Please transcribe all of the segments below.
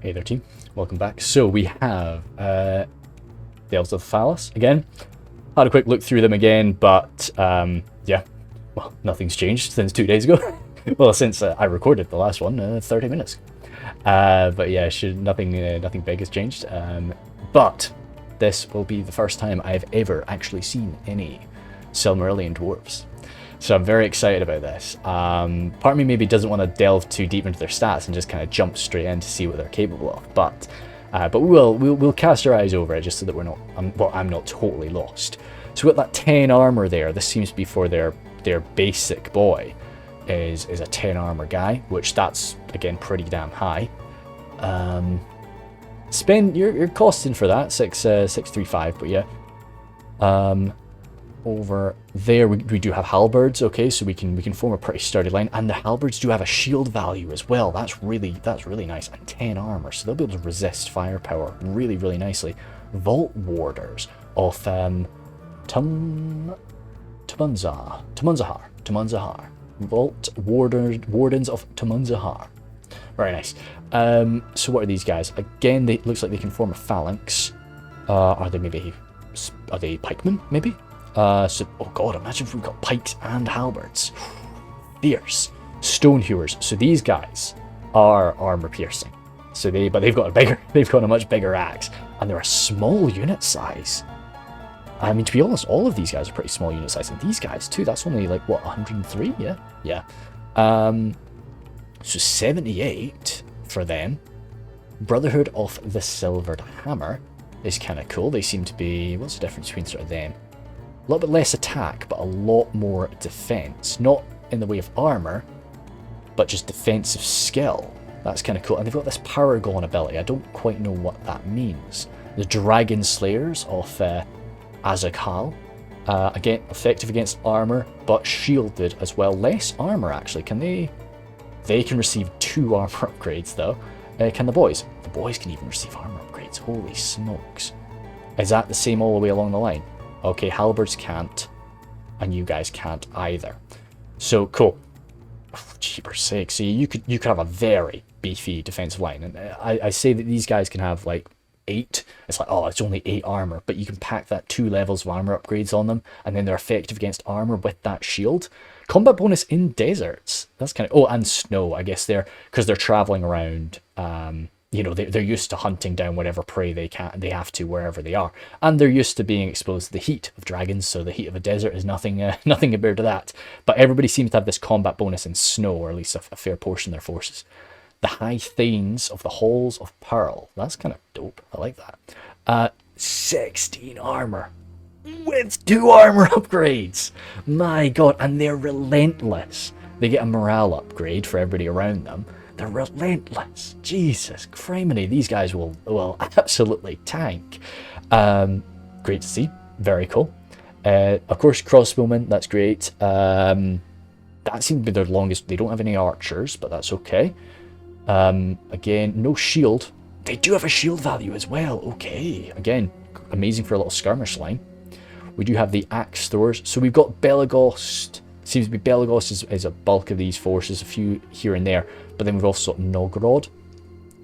Hey there team, welcome back. So we have the Elves of the Phallus again. Had a quick look through them again, but yeah, well, nothing's changed since 2 days ago. Well, since I recorded the last one 30 minutes. But yeah, nothing big has changed. But this will be the first time I've ever actually seen any Silmarilion dwarves. So I'm very excited about this. Part of me maybe doesn't want to delve too deep into their stats and just kind of jump straight in to see what they're capable of. But we'll cast our eyes over it just so that we're not. I'm not totally lost. So we've got that 10 armor there. This seems to be for their basic boy. Is a 10 armor guy, which that's again pretty damn high. Spend you're costing for that 635, but yeah. Over there we do have halberds, okay, so we can form a pretty sturdy line, and the halberds do have a shield value as well. That's really nice, and 10 armor, so they'll be able to resist firepower really nicely. Vault warders of Tumunzahar. Vault wardens of Tumunzahar. Very nice. So what are these guys? Again, they looks like they can form a phalanx. Are they pikemen maybe? Oh god, imagine if we've got pikes and halberds. Fierce. Stone hewers. So these guys are armor piercing. So they've got a much bigger axe, and they're a small unit size. I mean, to be honest, all of these guys are pretty small unit size, and these guys too. That's only like what, 103? Yeah. So 78 for them. Brotherhood of the Silvered Hammer is kind of cool. They seem to be, what's the difference between sort of them? A little bit less attack, but a lot more defense. Not in the way of armor, but just defensive skill. That's kind of cool. And they've got this Paragon ability. I don't quite know what that means. The Dragon Slayers of Azaghal. Again, effective against armor, but shielded as well. Less armor, actually. Can they can receive 2 armor upgrades, though. Can the boys? The boys can even receive armor upgrades. Holy smokes. Is that the same all the way along the line? Okay, halberds can't, and you guys can't either. So cool. Oh, jeepers sake. So you could have a very beefy defensive line, and I say that these guys can have like 8. It's like, oh, it's only 8 armor, but you can pack that 2 levels of armor upgrades on them, and then they're effective against armor with that shield. Combat bonus in deserts. That's kind of, oh, and snow. I guess because they're traveling around. They're used to hunting down whatever prey they have to wherever they are, and they're used to being exposed to the heat of dragons. So the heat of a desert is nothing compared to that. But everybody seems to have this combat bonus in snow, or at least a fair portion of their forces. The High Thanes of the Halls of Pearl. That's kind of dope. I like that. 16 armor with 2 armor upgrades. My god, and they're relentless. They get a morale upgrade for everybody around them. They're relentless. Jesus criminy, these guys will absolutely tank. Great to see. Very cool. Of course, crossbowmen, that's great. That seems to be their longest. They don't have any archers, but that's okay. Again, no shield. They do have a shield value as well. Okay. Again, amazing for a little skirmish line. We do have the axe throwers. So we've got Belagost. Seems to be Belagost is a bulk of these forces, a few here and there. But then we've also got Nogrod.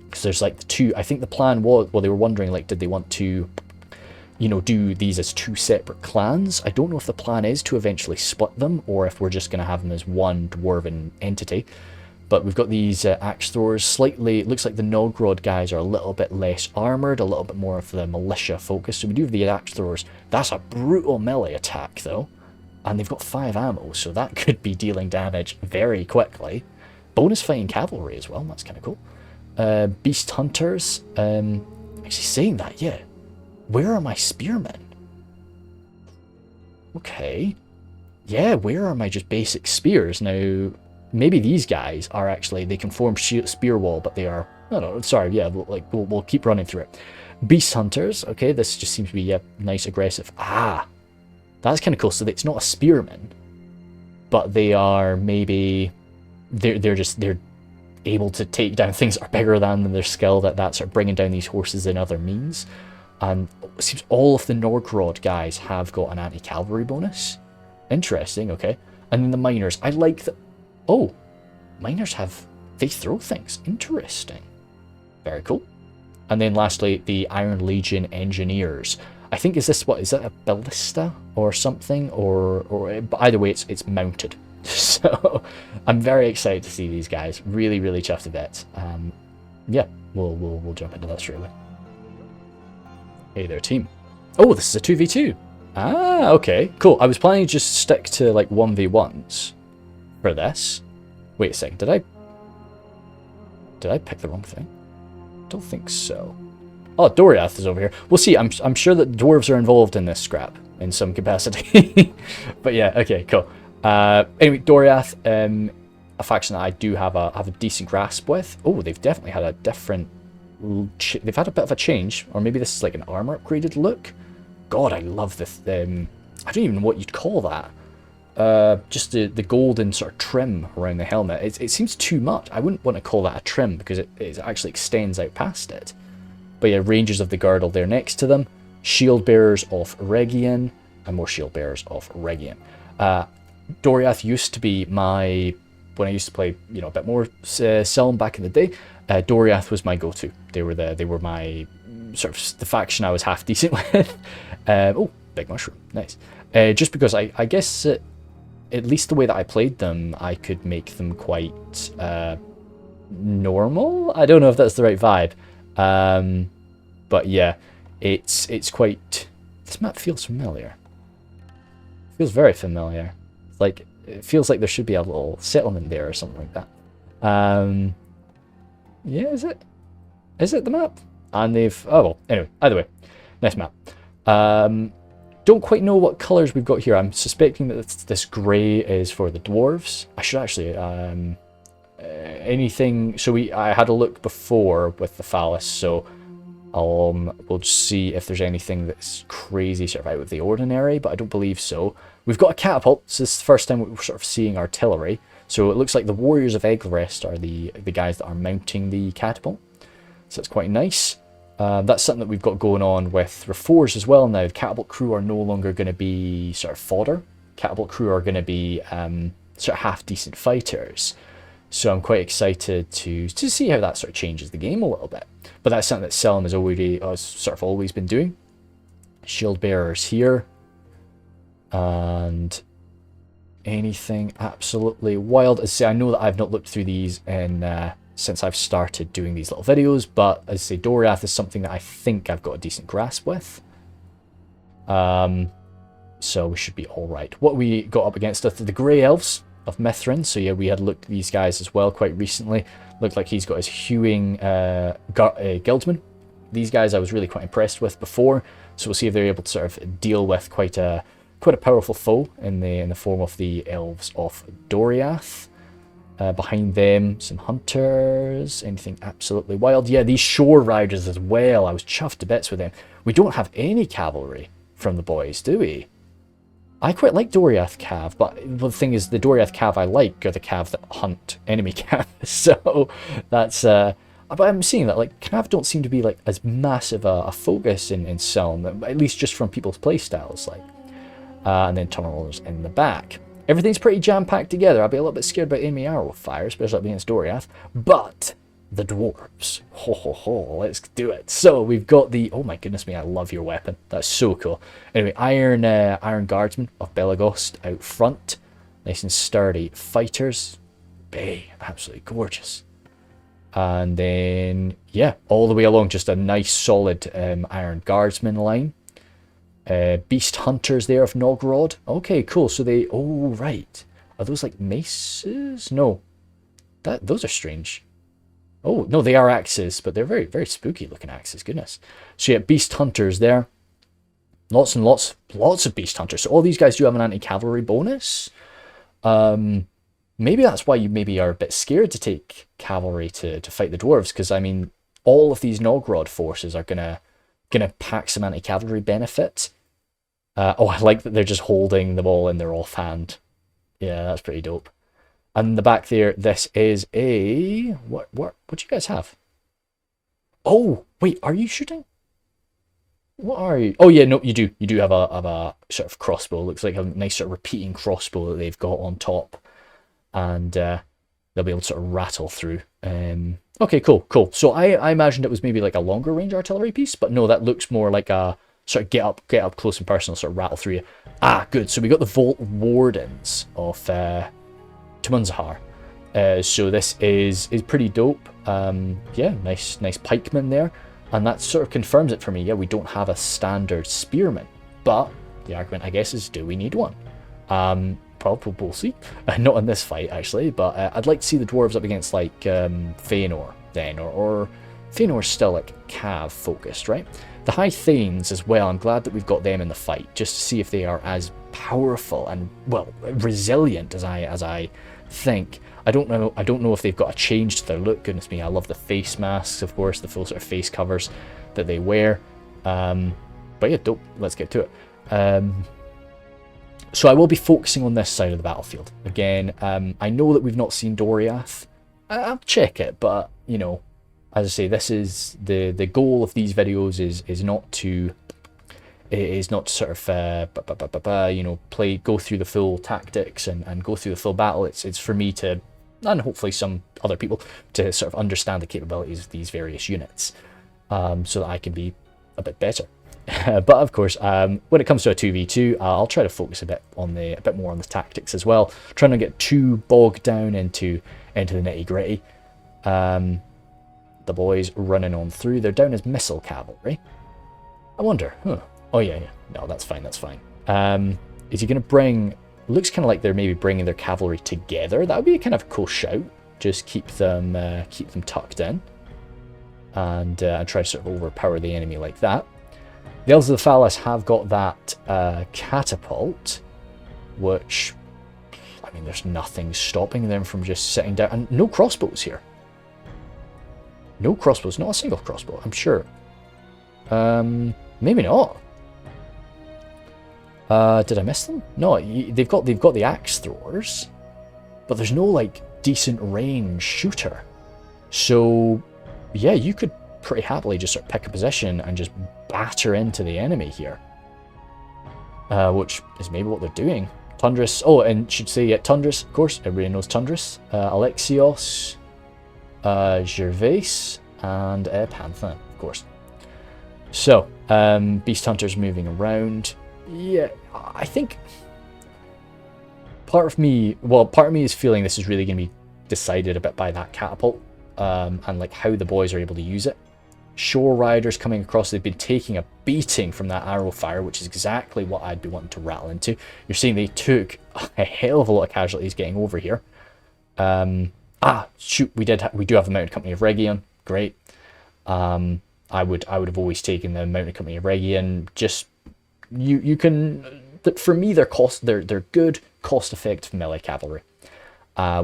Because there's like the 2. I think the plan was, well, they were wondering, like, did they want to, do these as 2 separate clans? I don't know if the plan is to eventually split them, or if we're just going to have them as one dwarven entity. But we've got these axe throwers. Slightly, it looks like the Nogrod guys are a little bit less armored, a little bit more of the militia focus. So we do have the axe throwers. That's a brutal melee attack, though. And they've got 5 ammo, so that could be dealing damage very quickly. Bonus fighting cavalry as well, that's kind of cool. Beast hunters. Actually saying that, yeah. Where are my spearmen? Okay. Yeah, where are my just basic spears? Now, maybe these guys are actually, they can form spear wall, but they are, I don't know, sorry, yeah, we'll keep running through it. Beast hunters, okay, this just seems to be nice, aggressive. Ah, that's kind of cool. So it's not a spearman, but they are maybe, they're able to take down things that are bigger than them, their skill, that's sort of bringing down these horses in other means. And it seems all of the Nogrod guys have got an anti-cavalry bonus. Interesting, okay. And then the miners, I like that. Oh, miners they throw things. Interesting. Very cool. And then lastly, the Iron Legion Engineers. I think, is this, what, is that a ballista or something? Or but either way, it's mounted. So I'm very excited to see these guys. Really, really chuffed to bits. Yeah, we'll jump into that straight away. Hey there, team. Oh, this is a 2v2. Ah, okay, cool. I was planning to just stick to like 1v1s for this. Wait a second, did I pick the wrong thing? Don't think so. Oh, Doriath is over here. We'll see. I'm sure that dwarves are involved in this scrap in some capacity. But yeah, okay, cool. Anyway, Doriath, a faction that I do have a decent grasp with. Oh, they've definitely had a different. They've had a bit of a change, or maybe this is like an armor upgraded look. God, I love this. I don't even know what you'd call that. Just the golden sort of trim around the helmet. It seems too much. I wouldn't want to call that a trim because it actually extends out past it. But yeah, ranges of the girdle there next to them. Shield bearers of Region, and more shield bearers of Region. Doriath used to be my, when I used to play, you know, a bit more Silm back in the day. Doriath was my go-to. They were my sort of the faction I was half decent with. Oh, big mushroom, nice. Just because I guess at least the way that I played them, I could make them quite normal. I don't know if that's the right vibe. But yeah, it's quite. This map feels familiar. It feels very familiar. Like it feels like there should be a little settlement there or something like that. Yeah, is it? Is it the map? And they've. Oh well. Anyway, either way, nice map. Don't quite know what colours we've got here. I'm suspecting that this grey is for the dwarves. I should actually anything. So I had a look before with the phallus, so we'll just see if there's anything that's crazy sort of out of the ordinary, but I don't believe so. We've got a catapult, so this is the first time we're sort of seeing artillery. So it looks like the warriors of Eggrest are the guys that are mounting the catapult. So it's quite nice. That's something that we've got going on with Reforged as well now. The catapult crew are no longer going to be sort of fodder. Catapult crew are going to be sort of half-decent fighters. So I'm quite excited to see how that sort of changes the game a little bit. But that's something that Silm has sort of always been doing. Shield bearers here. And anything absolutely wild. As I say, I know that I've not looked through these since I've started doing these little videos, but as I say, Doriath is something that I think I've got a decent grasp with. So we should be alright. What we got up against are the Grey Elves of Mithrin. So yeah, we had looked at these guys as well quite recently. Looked like he's got his hewing guildsman. These guys I was really quite impressed with before, so we'll see if they're able to sort of deal with quite a powerful foe in the form of the Elves of Doriath. Behind them, some hunters. Anything absolutely wild? Yeah, these shore riders as well. I was chuffed to bits with them. We don't have any cavalry from the boys, do we? I quite like Doriath Cav, but the thing is, the Doriath Cav I like are the Cav that hunt enemy Cav. So that's. But I'm seeing that like Cav don't seem to be like as massive a focus in Silm, at least just from people's playstyles. Like, and then tunnels in the back. Everything's pretty jam-packed together. I'll be a little bit scared about enemy arrow fire, especially up against Doriath. But the dwarves, ho ho ho, let's do it. So we've got the, oh my goodness me, I love your weapon. That's so cool. Anyway, Iron Guardsmen of Belagost out front, nice and sturdy fighters. Bay, absolutely gorgeous. And then yeah, all the way along, just a nice solid Iron Guardsman line. Beast Hunters there of Nogrod. Okay, cool. So they... Oh, right. Are those like maces? No. Those are strange. Oh, no, they are axes, but they're very, very spooky looking axes. Goodness. So yeah, Beast Hunters there. Lots and lots of Beast Hunters. So all these guys do have an anti-cavalry bonus. Maybe that's why you maybe are a bit scared to take cavalry to fight the dwarves, because, I mean, all of these Nogrod forces are gonna pack some anti-cavalry benefit. Oh, I like that they're just holding them all in their offhand. Yeah, that's pretty dope. And in the back there, this is a... What do you guys have? Oh, wait, are you shooting? What are you? Oh, yeah, no, you do. You do have a sort of crossbow. Looks like a nice sort of repeating crossbow that they've got on top. And they'll be able to sort of rattle through. Okay, cool. So I imagined it was maybe like a longer range artillery piece, but no, that looks more like a sort of get up close and personal, sort of rattle through you. Ah, good. So we got the Vault Wardens of Tumunzahar. So this is pretty dope. Yeah, nice pikeman there. And that sort of confirms it for me. Yeah, we don't have a standard spearman. But the argument, I guess, is do we need one? Probably we'll see. Not in this fight, actually. But I'd like to see the dwarves up against, like, Feanor then. Or Feanor's still, like, Cav focused, right? The High Thanes as well. I'm glad that we've got them in the fight. Just to see if they are as powerful and, well, resilient as I think. I don't know if they've got a change to their look. Goodness me, I love the face masks, of course, the full sort of face covers that they wear. But yeah, dope. Let's get to it. So I will be focusing on this side of the battlefield. Again, I know that we've not seen Doriath. I'll check it, but, you know, as I say, this is the goal of these videos is not to sort of you know, go through the full tactics and go through the full battle. It's for me to, and hopefully some other people, to sort of understand the capabilities of these various units, so that I can be a bit better. But of course, when it comes to a 2v2, I'll try to focus a bit more on the tactics as well, trying to get too bogged down into the nitty gritty. The boys running on through. They're down as missile cavalry. I wonder. Huh. Oh yeah. No, that's fine. Is he going to bring? Looks kind of like they're maybe bringing their cavalry together. That would be a kind of cool shout. Just keep them tucked in, and try to sort of overpower the enemy like that. The Elves of the Phallus have got that catapult, which, I mean, there's nothing stopping them from just sitting down. And no crossbows here. No crossbows, not a single crossbow, I'm sure. Maybe not. Did I miss them? No, they've got the axe throwers, but there's no like decent range shooter. So yeah, you could pretty happily just sort of pick a position and just batter into the enemy here, which is maybe what they're doing. Tundris. Oh, and should say Tundris, of course. Everybody knows Tundris. Alexios, Gervais, and Panthan, of course. So, Beast Hunters moving around. Yeah, I think part of me is feeling this is really going to be decided a bit by that catapult, and like how the boys are able to use it. Shore riders coming across, they've been taking a beating from that arrow fire, which is exactly what I'd be wanting to rattle into. You're seeing they took a hell of a lot of casualties getting over here. Shoot, we do have the Mounted Company of Region. Great. I would have always taken the Mounted Company of Region. Just you can, for me, they're good, cost-effective melee cavalry,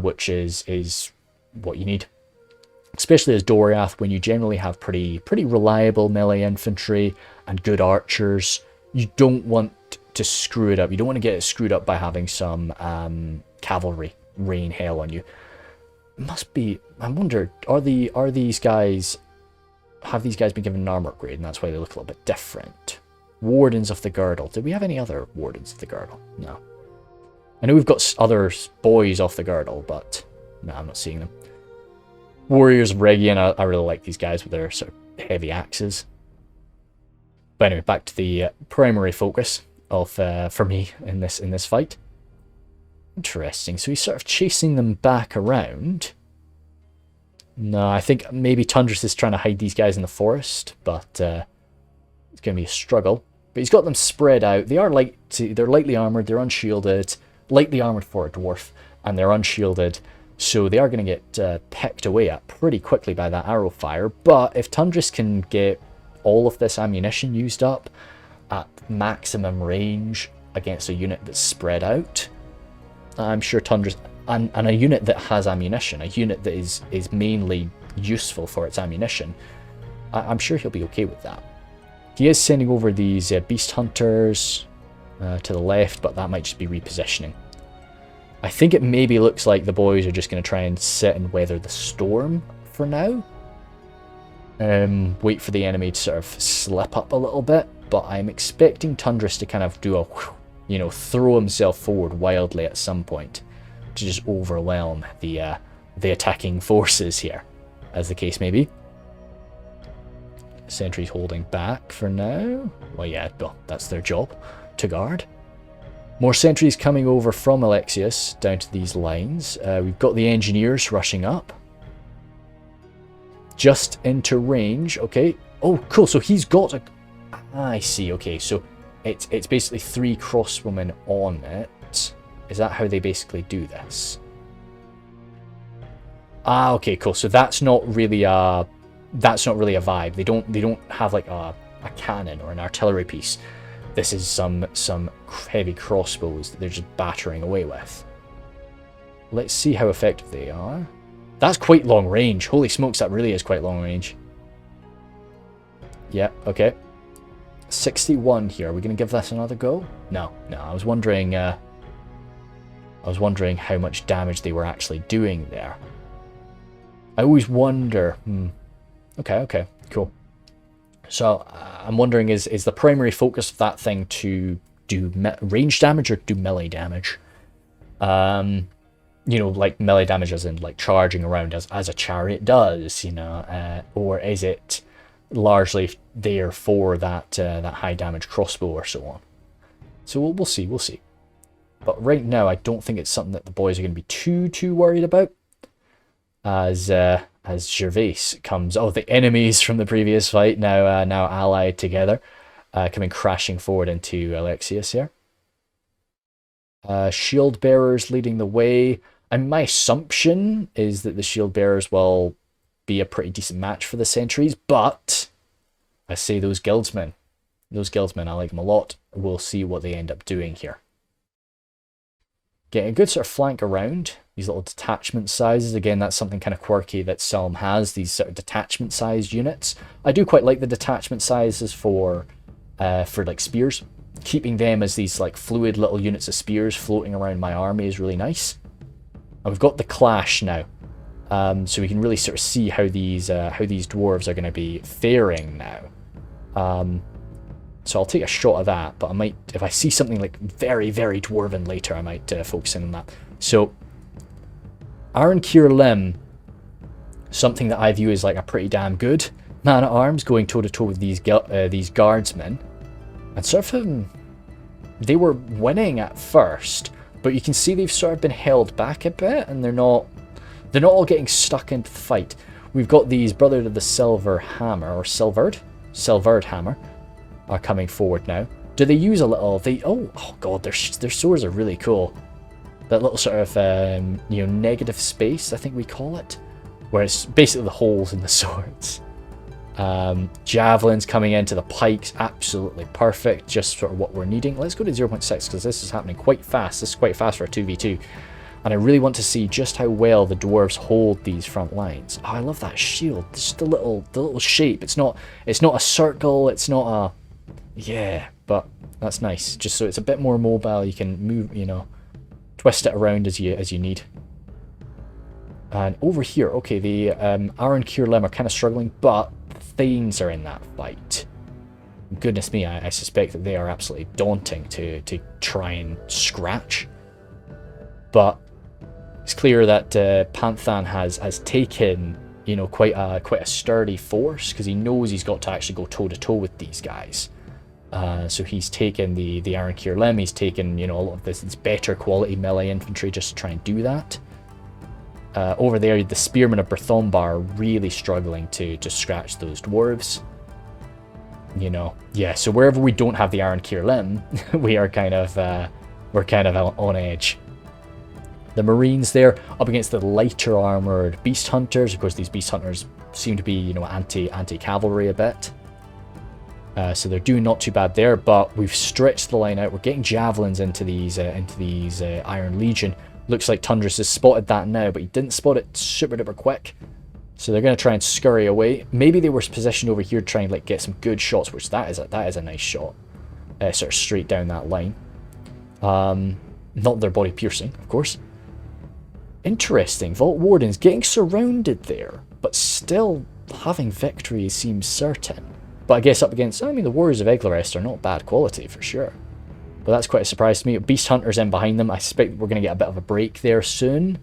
which is what you need, especially as Doriath, when you generally have pretty reliable melee infantry and good archers. You don't want to screw it up. You don't want to get it screwed up by having some cavalry rain hell on you. Must be. I wonder, have these guys been given an armor upgrade, and that's why they look a little bit different? Wardens of the Girdle. Do we have any other Wardens of the Girdle? No. I know we've got other boys off the Girdle, but no, I'm not seeing them. Warriors of Region. I really like these guys with their sort of heavy axes. But anyway, back to the primary focus of for me in this fight. Interesting. So he's sort of chasing them back around. No, I think maybe Tundris is trying to hide these guys in the forest, but it's going to be a struggle. But he's got them spread out. They're lightly armored, they're unshielded, lightly armored for a dwarf, and they're unshielded. So they are going to get picked away at pretty quickly by that arrow fire. But if Tundris can get all of this ammunition used up at maximum range against a unit that's spread out, I'm sure Tundris, and a unit that has ammunition, a unit that is mainly useful for its ammunition, I'm sure he'll be okay with that. He is sending over these Beast Hunters to the left, but that might just be repositioning. I think it maybe looks like the boys are just going to try and sit and weather the storm for now. Wait for the enemy to sort of slip up a little bit, but I'm expecting Tundris to kind of do a, throw himself forward wildly at some point to just overwhelm the the attacking forces here, as the case may be. Sentries holding back for now. Well, yeah, well, that's their job, to guard. More sentries coming over from Alexius down to these lines. We've got the engineers rushing up. Just into range, okay. Oh, cool, so he's got a... I see, okay, so it's basically 3 crossbowmen on it. Is that how they basically do this? Ah, okay, cool, so that's not really a vibe. They don't have like a cannon or an artillery piece. This is some heavy crossbows that they're just battering away with. Let's see how effective they are. That's quite long range. Holy smokes, that really is quite long range. Yeah, okay. 61 here. Are we going to give this another go? No. I was wondering how much damage they were actually doing there. I always wonder. Okay, cool. So I'm wondering, is the primary focus of that thing to do range damage or do melee damage? You know, like melee damage as in like charging around as a chariot does, you know, or is it largely there for that high damage crossbow or so on? So we'll see. But right now, I don't think it's something that the boys are going to be too worried about. As Gervais comes, the enemies from the previous fight now allied together, coming crashing forward into Alexius here. Shield bearers leading the way, and my assumption is that the shield bearers will be a pretty decent match for the sentries, but I say those guildsmen, I like them a lot. We'll see what they end up doing here. Getting a good sort of flank around these little detachment sizes. Again, that's something kind of quirky that Silm has, these sort of detachment sized units. I do quite like the detachment sizes for like spears. Keeping them as these like fluid little units of spears floating around my army is really nice. And we've got the clash now, so we can really sort of see how these dwarves are going to be faring now. So I'll take a shot of that, but I might, if I see something like very, very dwarven later, I might focus in on that. So, Aaron Lim, something that I view as like a pretty damn good man-at-arms, going toe-to-toe with these guardsmen. And sort of, they were winning at first, but you can see they've sort of been held back a bit, and they're not all getting stuck into the fight. We've got these Brotherhood of the Silver Hammer, or Silvered Hammer, are coming forward now. Do they use a little... Oh god, their swords are really cool. That little sort of, negative space, I think we call it. Where it's basically the holes in the swords. Javelins coming into the pikes, absolutely perfect. Just sort of what we're needing. Let's go to 0.6, because this is happening quite fast. This is quite fast for a 2v2. And I really want to see just how well the dwarves hold these front lines. Oh, I love that shield. Just the little shape. It's not a circle, it's not a... Yeah, but that's nice. Just so it's a bit more mobile, you can move, twist it around as you need. And over here, okay, the Aaron Lim are kind of struggling, but the Thanes are in that fight. Goodness me, I suspect that they are absolutely daunting to try and scratch. But it's clear that Panthan has taken, quite a sturdy force, because he knows he's got to actually go toe-to-toe with these guys. So he's taken the Aaron Lim, he's taken, a lot of this better quality melee infantry just to try and do that. Over there, the Spearmen of Berthomba are really struggling to scratch those dwarves. Yeah, so wherever we don't have the Aaron Lim, we are kind of on edge. The Marines there, up against the lighter armoured Beast Hunters. Of course, these Beast Hunters seem to be, anti-cavalry a bit. So they're doing not too bad there, but we've stretched the line out. We're getting javelins into these Iron Legion. Looks like Tundras has spotted that now, but he didn't spot it super duper quick. So they're going to try and scurry away. Maybe they were positioned over here to try and get some good shots, which that is a nice shot. Sort of straight down that line. Not their body piercing, of course. Interesting. Vault Wardens getting surrounded there, but still having victory seems certain. But I guess up against, the Warriors of Eglarest are not bad quality for sure. But that's quite a surprise to me. Beast Hunters in behind them. I suspect we're going to get a bit of a break there soon.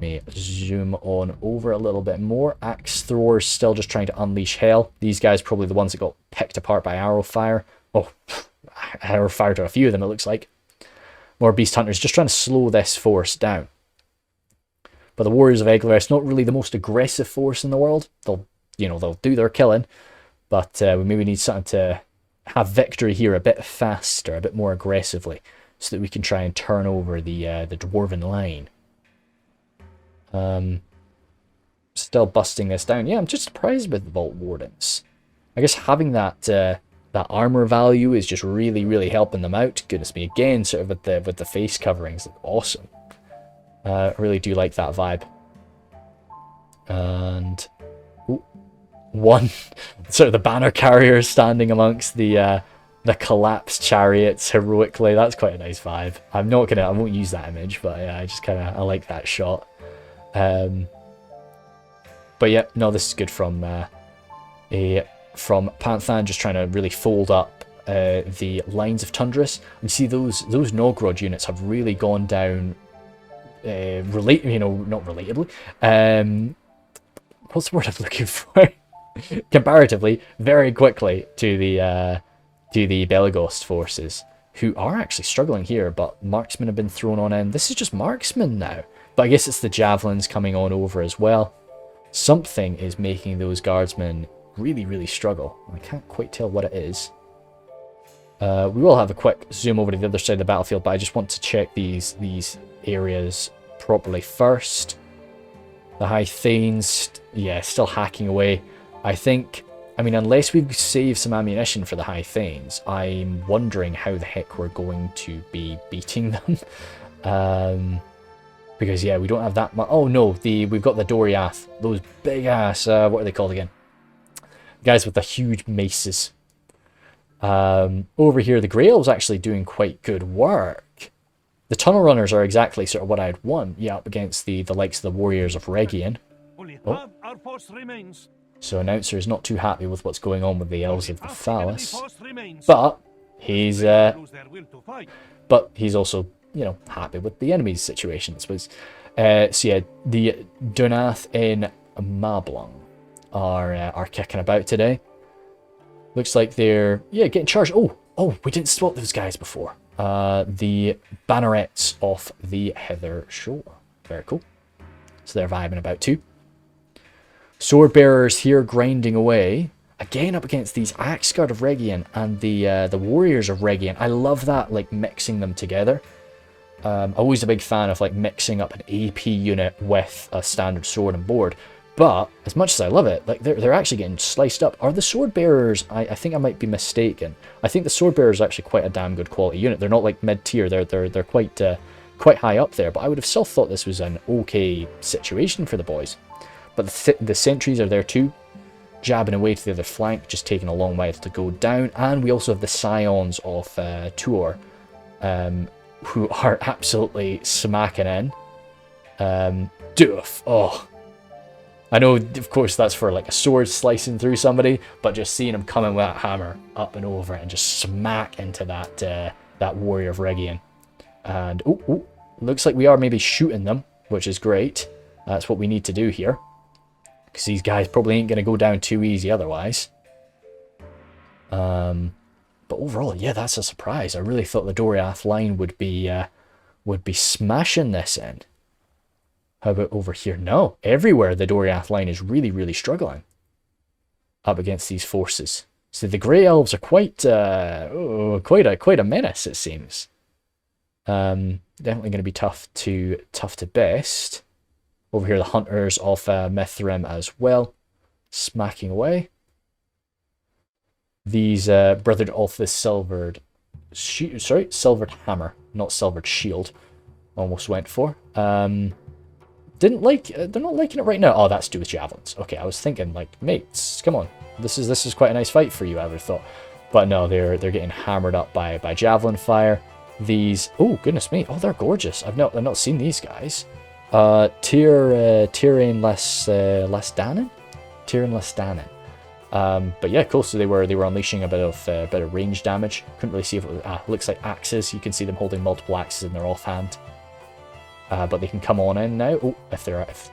me zoom on over a little bit more. Axe throwers still just trying to unleash hell. These guys probably the ones that got picked apart by arrow fire. Oh, arrow fire to a few of them, it looks like. More beast hunters just trying to slow this force down. But the Warriors of Eglarest, not really the most aggressive force in the world. They'll do their killing, but we maybe need something to have victory here a bit faster, a bit more aggressively, so that we can try and turn over the dwarven line. Still busting this down. Yeah, I'm just surprised with the Vault Wardens. I guess having that that armor value is just really, really helping them out. Goodness me, again, sort of with the face coverings, awesome. I really do like that vibe. And one sort of the banner carrier standing amongst the collapsed chariots heroically. That's quite a nice vibe. I won't use that image, but yeah, I like that shot. But yeah, no, this is good from Panthan, just trying to really fold up the lines of Tundras. And see those Nogrod units have really gone down. Not relatably. What's the word I'm looking for? Comparatively, very quickly to the Belagost forces, who are actually struggling here. But marksmen have been thrown on in. This is just marksmen now. But I guess it's the javelins coming on over as well. Something is making those guardsmen really, really struggle. I can't quite tell what it is. We will have a quick zoom over to the other side of the battlefield, but I just want to check these areas properly first. The High Thanes, yeah, still hacking away. I mean, unless we save some ammunition for the High Thanes, I'm wondering how the heck we're going to be beating them. Because, yeah, we don't have that much. Oh, no, we've got the Doriath. Those big-ass, what are they called again? Guys with the huge maces. Over here, the Grey Elves actually doing quite good work. The Tunnel Runners are exactly sort of what I'd want. Yeah, up against the likes of the Warriors of Region. Oh. So Announcer is not too happy with what's going on with the Elves of the Phallus. But he's also, happy with the enemy's situation, I suppose. So yeah, the Donath in Mablung are kicking about today. Looks like they're getting charged. Oh, we didn't spot those guys before. The Bannerets off the Hither Shore. Very cool. So they're vibing about too. Sword Bearers here grinding away. Again up against these Axguard of Region and the Warriors of Region. I love that, like, mixing them together. Always a big fan of, like, mixing up an AP unit with a standard sword and board. But as much as I love it, like, they're actually getting sliced up. Are the Sword Bearers? I think I might be mistaken. I think the Sword Bearers are actually quite a damn good quality unit. They're not like mid tier. They're quite high up there. But I would have still thought this was an okay situation for the boys. But the sentries are there too, jabbing away to the other flank, just taking a long while to go down. And we also have the Scions of Tuor, who are absolutely smacking in. Doof. Oh. I know, of course, that's for like a sword slicing through somebody, but just seeing him coming with that hammer up and over and just smack into that Warrior of Region. And, looks like we are maybe shooting them, which is great. That's what we need to do here. Because these guys probably ain't going to go down too easy otherwise. But overall, yeah, that's a surprise. I really thought the Doriath line would be smashing this in. How about over here? No, everywhere the Doriath line is really, really struggling up against these forces. So the Grey Elves are quite a menace, it seems. Definitely going to be tough to best. Over here, the Hunters of Mithrim as well, smacking away. These brothered off the silvered hammer, not silvered shield. Almost went for. They're not liking it right now. Oh, that's to do with javelins. Okay, I was thinking, like, mates, come on. This is quite a nice fight for you, I would have thought. But no, they're getting hammered up by javelin fire. These, oh goodness me, oh, they're gorgeous. I've not seen these guys. Tyrion Lestanin. But yeah, cool. So they were unleashing a bit of range damage. Couldn't really see if it was, looks like axes. You can see them holding multiple axes in their offhand. but they can come on in now. Oh,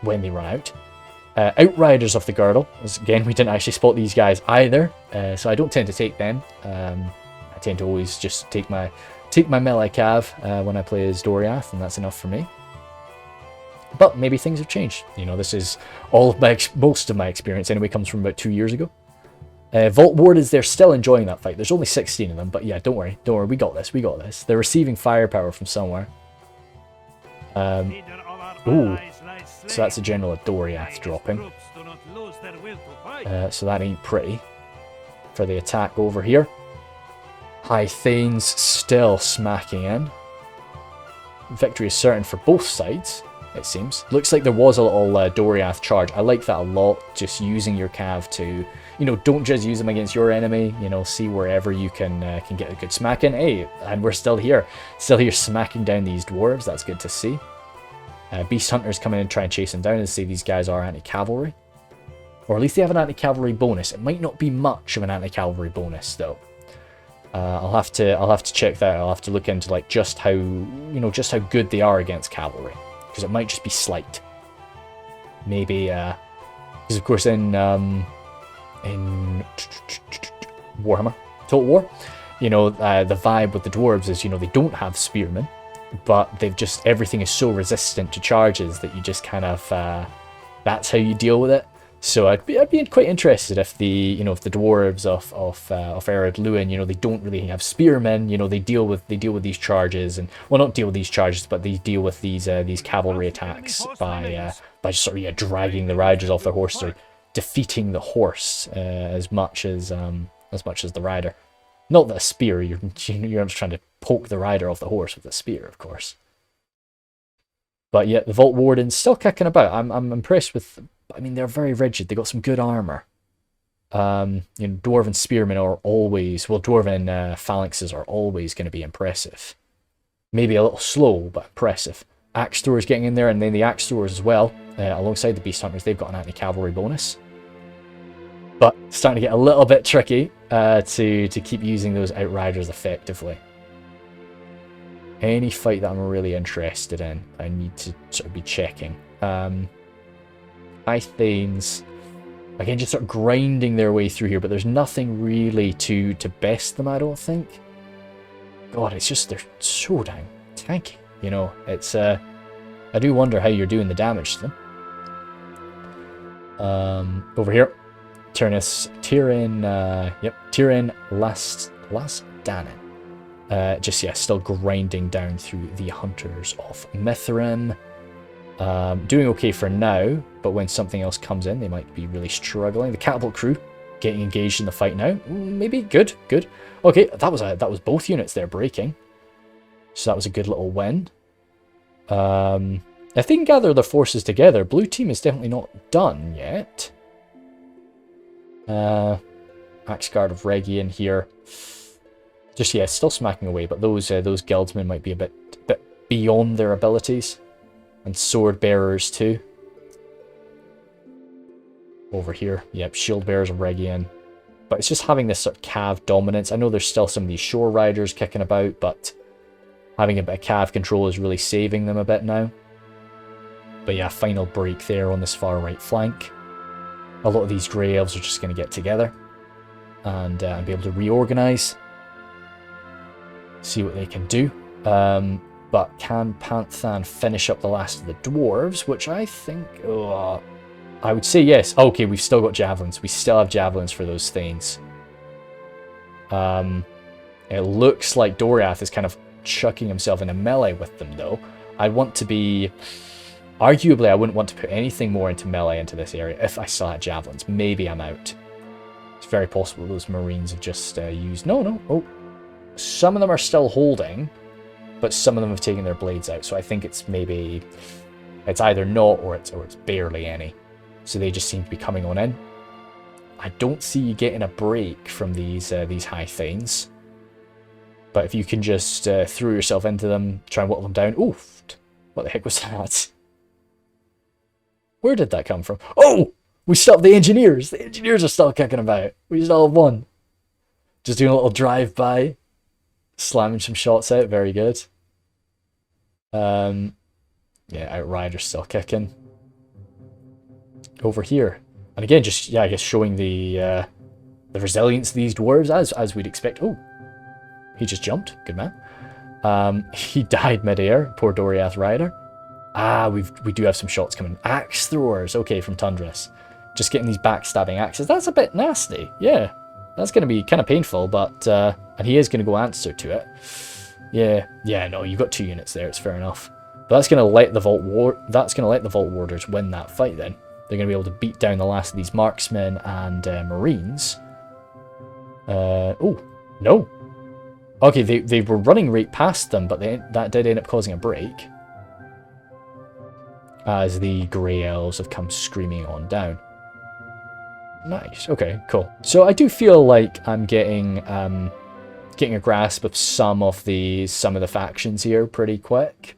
when they run out. Outriders of the Girdle. Again, we didn't actually spot these guys either, so I don't tend to take them. I tend to always just take my melee cav when I play as Doriath, and that's enough for me. But maybe things have changed. You know, this is most of my experience anyway comes from about 2 years ago. Vault Wardens, they're still enjoying that fight. There's only 16 of them, but yeah, don't worry, we got this. They're receiving firepower from somewhere. Ooh. So that's a general of Doriath dropping. So that ain't pretty for the attack over here. High Thanes still smacking in. Victory is certain for both sides, it seems. Looks like there was a little Doriath charge. I like that a lot, just using your cav to, you know, don't just use them against your enemy, you know, see wherever you can get a good smack in. Hey, and we're still here smacking down these dwarves. That's good to see. Beast Hunters come in and try and chase them down and say these guys are anti-cavalry. Or at least they have an anti-cavalry bonus. It might not be much of an anti-cavalry bonus though. I'll have to check that. I'll have to look into like just how good they are against cavalry, because it might just be slight. Maybe because of course in Warhammer Total War, you know, the vibe with the dwarves is, you know, they don't have spearmen, but they've just, everything is so resistant to charges that you just kind of that's how you deal with it. So I'd be quite interested if the dwarves of Ered Luin, you know, they don't really have spearmen, you know, they deal with these charges, and well, not deal with these charges, but they deal with these cavalry attacks by just sort of dragging the riders off their horse, or defeating the horse as much as the rider. Not that a spear, you're just trying to poke the rider off the horse with a spear, of course. But yet the Vault Warden's still kicking about. I'm impressed with. I mean, they're very rigid. They got some good armor. You know, dwarven spearmen are always, well, dwarven phalanxes are always going to be impressive. Maybe a little slow, but impressive. Axe throwers getting in there, and then the axe throwers as well, alongside the beast hunters. They've got an anti-cavalry bonus. But it's starting to get a little bit tricky to keep using those outriders effectively. Any fight that I'm really interested in, I need to sort of be checking. High Thanes, again, just sort of grinding their way through here, but there's nothing really to best them, I don't think. God, it's just, they're so dang tanky, you know. It's, I do wonder how you're doing the damage to them. Over here, Tyrion Lastdanen. Just, yeah, still grinding down through the Hunters of Mithrin. Doing okay for now, but when something else comes in, they might be really struggling. The Catapult Crew getting engaged in the fight now. Maybe good. Okay, that was both units there breaking, so that was a good little win. If they can gather their forces together, blue team is definitely not done yet. Axe Guard of Regian here. Just, yeah, still smacking away, but those guildsmen might be a bit beyond their abilities. And sword bearers too. Over here, yep, shield bearers of Regian. But it's just having this sort of cav dominance. I know there's still some of these shore riders kicking about, but having a bit of cav control is really saving them a bit now. But yeah, final break there on this far right flank. A lot of these grey elves are just going to get together and be able to reorganize. See what they can do. But can Panthan finish up the last of the dwarves, which I think, I would say yes. Okay, we've still got javelins. We still have javelins for those things. It looks like Doriath is kind of chucking himself in a melee with them, though. I want to be... Arguably, I wouldn't want to put anything more into melee into this area if I still had javelins. Maybe I'm out. It's very possible those Marines have just used... No. Oh, some of them are still holding, but some of them have taken their blades out, so I think it's maybe... It's either not, or it's barely any. So they just seem to be coming on in. I don't see you getting a break from these High Thanes. But if you can just throw yourself into them, try and whittle them down... Oof! What the heck was that? Where did that come from? Oh! We stopped the engineers! The engineers are still kicking about. We still have one. Just doing a little drive-by. Slamming some shots out, very good. Yeah, Outrider's still kicking. Over here. And again, just, yeah, I guess showing the resilience of these dwarves, as we'd expect. Oh, he just jumped. Good man. He died midair. Poor Doriath Rider. Ah, we do have some shots coming. Axe throwers. Okay, from Tundras. Just getting these backstabbing axes. That's a bit nasty. Yeah, that's going to be kind of painful, but... and he is going to go answer to it. Yeah, no, you've got 2 units there. It's fair enough. But that's going to let the Vault Warders win that fight then. They're going to be able to beat down the last of these marksmen and Marines. Oh, no. Okay, they were running right past them, but that did end up causing a break. As the Grey Elves have come screaming on down. Nice, okay, cool. So I do feel like I'm getting a grasp of some of the factions here pretty quick.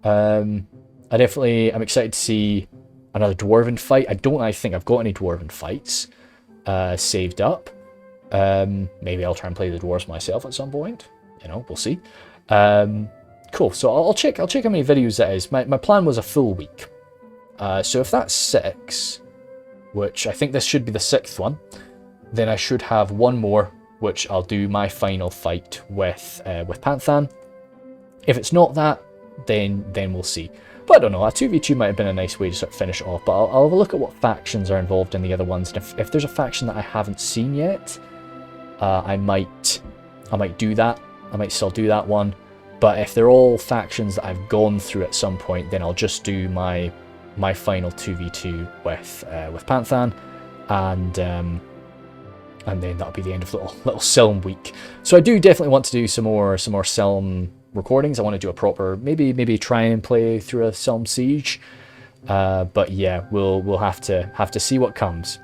I'm excited to see another Dwarven fight. I don't think I've got any Dwarven fights saved up. Maybe I'll try and play the Dwarves myself at some point. You know, we'll see. Cool, so I'll check how many videos that is. My plan was a full week. So if that's 6, which I think this should be the 6th one, then I should have one more, which I'll do my final fight with Panthan. If it's not that, then we'll see. But I don't know, a 2v2 might have been a nice way to sort of finish it off, but I'll have a look at what factions are involved in the other ones, and if there's a faction that I haven't seen yet, I might do that. I might still do that one. But if they're all factions that I've gone through at some point, then I'll just do my final 2v2 with Panthan, and then that'll be the end of little Silm week. So I do definitely want to do some more Silm recordings. I want to do a proper, maybe try and play through a Silm Siege. But yeah, we'll have to see what comes.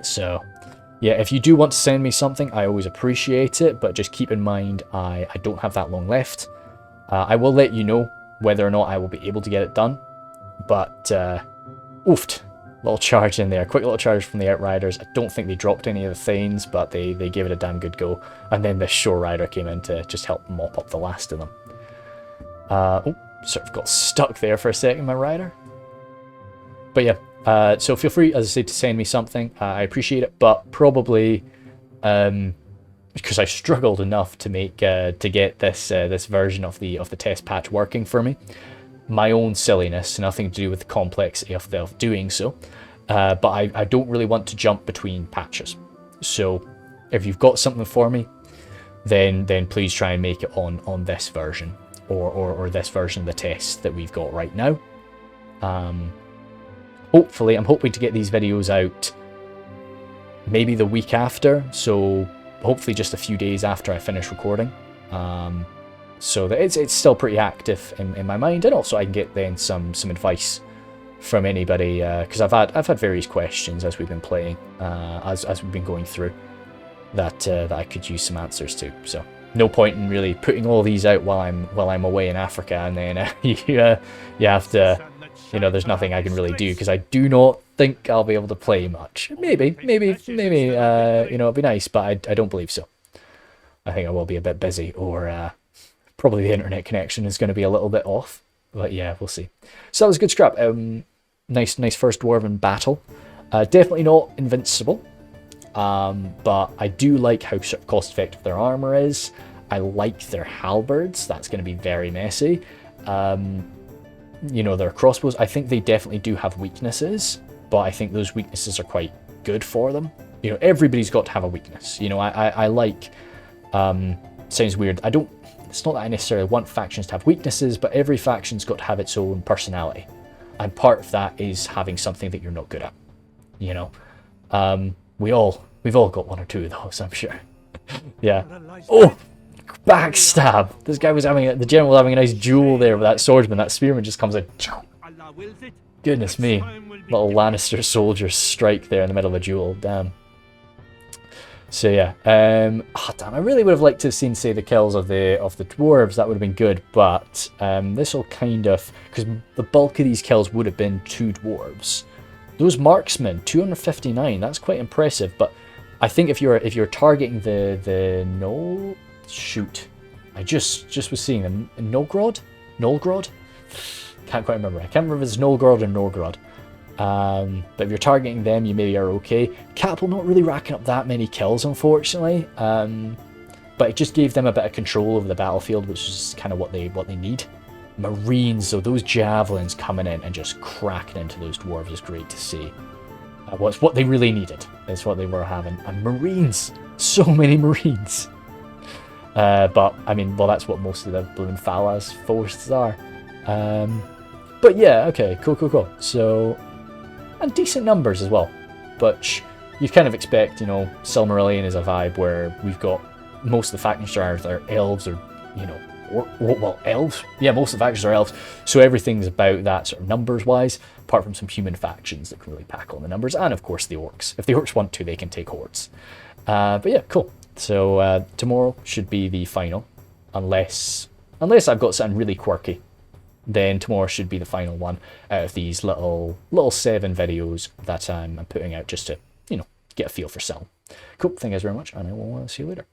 So yeah, if you do want to send me something, I always appreciate it, but just keep in mind I don't have that long left. I will let you know whether or not I will be able to get it done. But oofed, little charge in there, quick little charge from the Outriders. I don't think they dropped any of the Thanes, but they gave it a damn good go. And then the Shore Rider came in to just help mop up the last of them. Oh, sort of got stuck there for a second, my Rider. But yeah, so feel free, as I said, to send me something. I appreciate it, but probably because I struggled enough to get this version of the test patch working for me. My own silliness, nothing to do with the complexity of doing so. But I don't really want to jump between patches. So if you've got something for me, then please try and make it on this version or this version of the test that we've got right now. Hopefully, I'm hoping to get these videos out maybe the week after, so hopefully just a few days after I finish recording. So that it's still pretty active in my mind, and also I can get then some advice from anybody, because I've had various questions as we've been playing, as we've been going through, that I could use some answers to. So no point in really putting all these out while I'm away in Africa, and then you have to, you know, there's nothing I can really do because I do not think I'll be able to play much. Maybe, you know, it'd be nice, but I don't believe so. I think I will be a bit busy, or probably the internet connection is going to be a little bit off. But yeah, we'll see. So that was a good scrap. Nice first Dwarven battle. Definitely not invincible. But I do like how cost effective their armour is. I like their halberds. That's going to be very messy. You know, their crossbows, I think they definitely do have weaknesses, but I think those weaknesses are quite good for them. You know, everybody's got to have a weakness. You know, I like, sounds weird, it's not that I necessarily want factions to have weaknesses, but every faction's got to have its own personality. And part of that is having something that you're not good at. You know, we've all got one or two of those, I'm sure. Yeah. Oh, backstab! This guy was the general was having a nice duel there with that swordsman. That spearman just comes in. Goodness me, little Lannister soldier strike there in the middle of a duel. Damn. So yeah, damn! I really would have liked to have seen, say, the kills of the dwarves. That would have been good, but this will kind of, because the bulk of these kills would have been 2 dwarves. Those marksmen, 259. That's quite impressive. But I think if you're targeting the no, shoot, I just was seeing them. Nolgrod. Can't quite remember. I can't remember if it's Nolgrod or Norgrod. But if you're targeting them, you maybe are okay. Catapult not really racking up that many kills, unfortunately. But it just gave them a bit of control over the battlefield, which is kind of what they need. Marines, so those javelins coming in and just cracking into those dwarves is great to see. What's what they really needed. Is what they were having. And Marines, so many Marines. But I mean, well, that's what most of the Bloom Fala's forces are. But yeah, okay, cool. So, and decent numbers as well. But you kind of expect, you know, Silmarillion is a vibe where we've got most of the factions are elves, or you know. Well, elves. Yeah, most of the factions are elves, so everything's about that sort of numbers-wise, apart from some human factions that can really pack on the numbers, and of course the orcs. If the orcs want to, they can take hordes. But yeah, cool. So tomorrow should be the final, unless I've got something really quirky. Then tomorrow should be the final one out of these little 7 videos that I'm putting out just to, you know, get a feel for Sil. Cool. Thank you guys very much, and I will see you later.